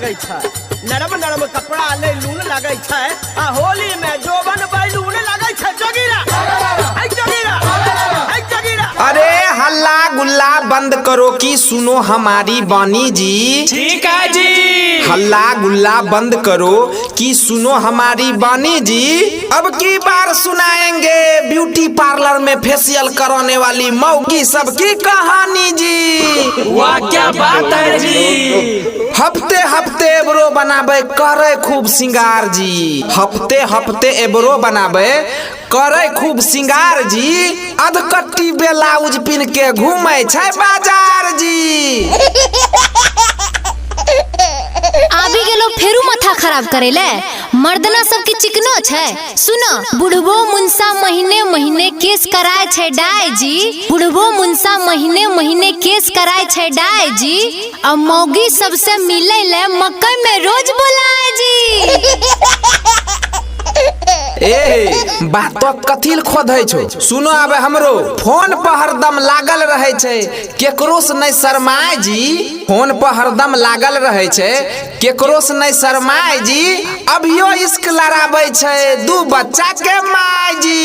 लगे छै, नरम नरम कपड़ा ले लून लगे छै, आ होली में जोबन बैलून लगे छै। जोगीरा हाय जोगीरा हाय जोगीरा। अरे हल्ला गुल्ला बंद करो कि सुनो हमारी बानी जी। ठीक है जी। हल्ला गुल्ला बंद करो कि सुनो हमारी बानी जी। अब की बार सुनाएंगे ब्यूटी पार्लर में फेशियल कराने वाली मौगी सबकी कहानी जी। वाह क्या बात है जी। हफ्ते हफ्ते एब्रो बनाबे करे खूब सिंगार जी। हफ्ते हफ्ते एब्रो बनाबे करे खूब सिंगार जी। अधकट्टी ब्लाउज पिन के घूमे छै बाजार जी। आबी गेलो फेरू माथा खराब करेले। मर्दना सबके चिकनो छै। सुनो बुढ़बो मुंसा महीने महीने केस कराय छै डाय जी। बुढ़बो मुंसा महीने महीने केस कराय छै डाय जी। अब मौगी सबसे मिले ले मकई में रोज बुलाए जी। ए बात तो कथिल खोदै छो। सुनो आबे हमरो फोन पर हरदम लागल रहे छै, केकरो से नहीं शर्माए जी। फोन पर हरदम लागल रहे छै, केकरो से नहीं शर्माए जी। अभियो इश्क लड़ाबै छै दू बच्चा के माय जी।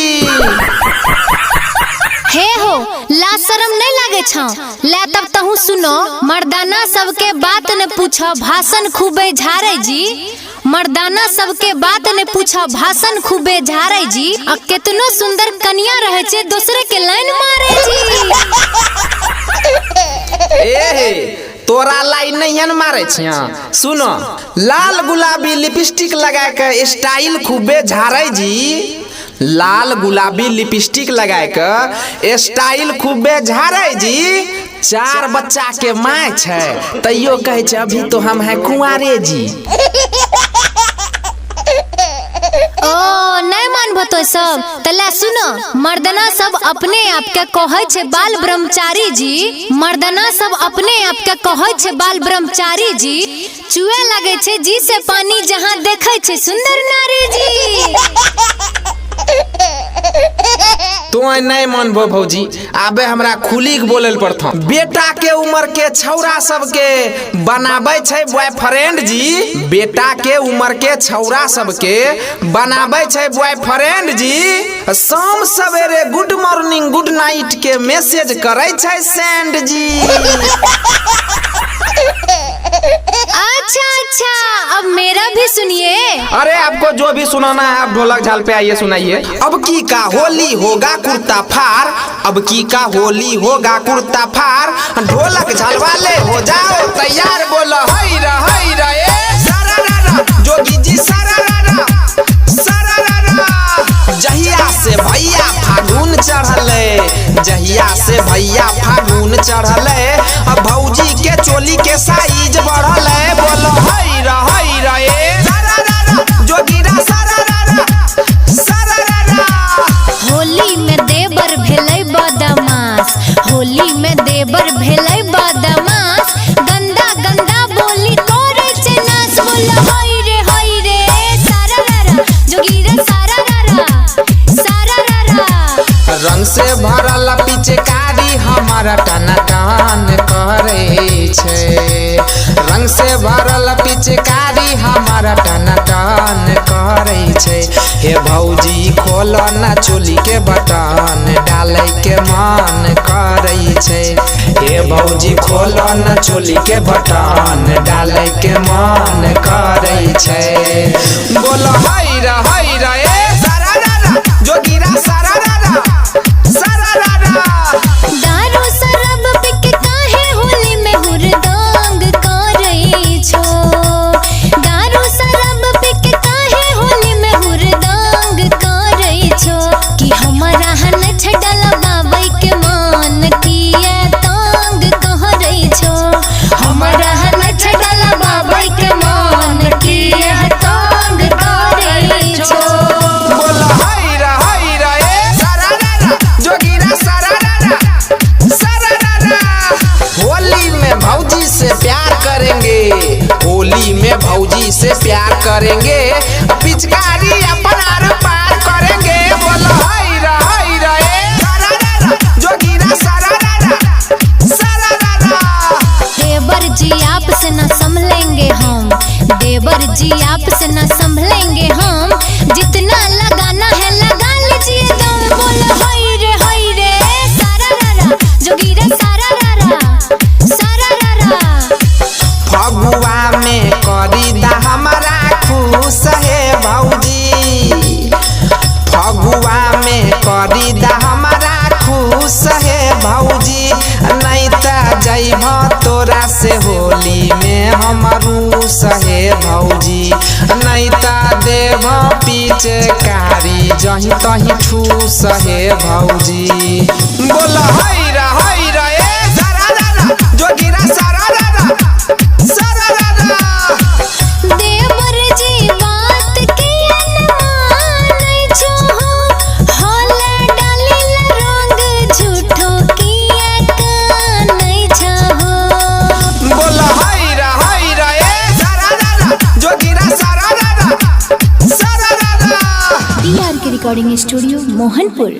हे हो ला शरम नहीं लागे छौ ले। तब तहु सुनो मर्दाना सबके बात ने पूछो भाषण खूबे झारे जी। मर्दाना सबके बात ने पूछो भाषण खूबे झारे जी। आ कितनो सुंदर कन्या रहे छे दूसरे के लाइन मारे जी। ए तोरा लाइन नहीं मारे छिया। सुनो लाल गुलाबी लिपस्टिक लगा के स्टाइल खूबे झारे जी। लाल गुलाबी लिपस्टिक लगा के स्टाइल खूबे झारे जी। 4 बच्चा के माय छै तैयो कहे छै अभी तो हम है कुंवारे जी। ओ नहीं मानबो तो सब तले सुनो मर्दना सब अपने आप के कहे छे बाल ब्रह्मचारी जी। मर्दना सब अपने आप के कहे छे बाल ब्रह्मचारी जी। चुए लगे छे जी से पानी जहाँ देखे छे सुंदर नारी जी। तो नहीं मानबो भौजी। आबे हमरा खुली के बोलल पड़थो। बेटा के उम्र के छौरा सबके बनाबे छै बॉयफ्रेंड जी। बेटा के उम्र के छौरा सबके बनाबे छै बॉयफ्रेंड जी। शाम सवेरे गुड मॉर्निंग गुड नाइट के मैसेज करे छै सेंड जी। अच्छा अच्छा अब मेरा भी सुनिए। अरे आपको जो भी सुनाना है आप ढोलक झाल पे आइए सुनाइए। अब की का होली होगा कुर्ता फार। अब की का होली होगा कुर्ता फार। ढोलक झाल वाले हो जाओ तैयार। बोलो हई रा ए सारा रा जोगी जी सारा रा सारा रा। जहिया से भैया फागुन चढ़ले, जहिया से भैया फागुन चढ़ले, अब भौजी के चोली के साइज बढ़ले। बोलो हई रा ए सारा रा जोगीरा सारा रा सारा रा। होली में देवर भेलै बदमाश। होली में देवर भेलै बदमाश। गंदा गंदा बोली करे छे नाच। बोलो हई रे सारा रा जोगीरा सारा रा सारा रा। रंग से भरल पिचकारी हमारा टन टन करे छे। रंग से भरल पिचकारी हमारा टन टन करे छे। हे भौजी खोलो ना चोली के बटन डाले के मन करे छे। हे भौजी खोलो ना चोली के बटन डाले के मन करे छे। बोलो हई रा ए सारा रा जोगीरा सारा रा सारा रा। दारू शराब पी के काहे होली में हुरदंग करे छो। दारू शराब पी के काहे होली में हुरदंग करे छो। कि हमारा हन छडल बाबई के मान किए तंग करे छो। हमारा हन छडल बाबई के मान किए तंग करे छो। बोलो हई रा ए सारा रा जोगीरा सारा रा सारा रा। होली में भौजी से प्यार करेंगे, होली में भौजी से प्यार करेंगे। पिचकारी अपन आर पार करेंगे। बोलो हई रा ए सारा रा जोगीरा सारा रा सारा रा। देवर जी आपसे न संभलेंगे हम। जी आपसे ना संभलेंगे हम, जितना लगाना है लगा लीजिए दम। बोलो होई रे सारा रारा जोगीरा सारा रारा सारा रारा। फगुआ में करी दा हमारा खुश है भौजी, फगुआ में करी दा हमारा खुश है भौजी, नहीं त जइब तोरा से होली में हम रूस है भौजी, नहीं त देव पीछे कारी जही तही ठूस है भौजी। बोल हई रे ए सारा रारा जोगिरा सारा रारा सारा रारा। देवर जी बात के अनमान जो होला डालिल रंग झूठो किया कान चाहो। बोल हई रे ए सारा रारा जोगिरा सारा रारा सारा रारा। DRK recording studio Mohanpur.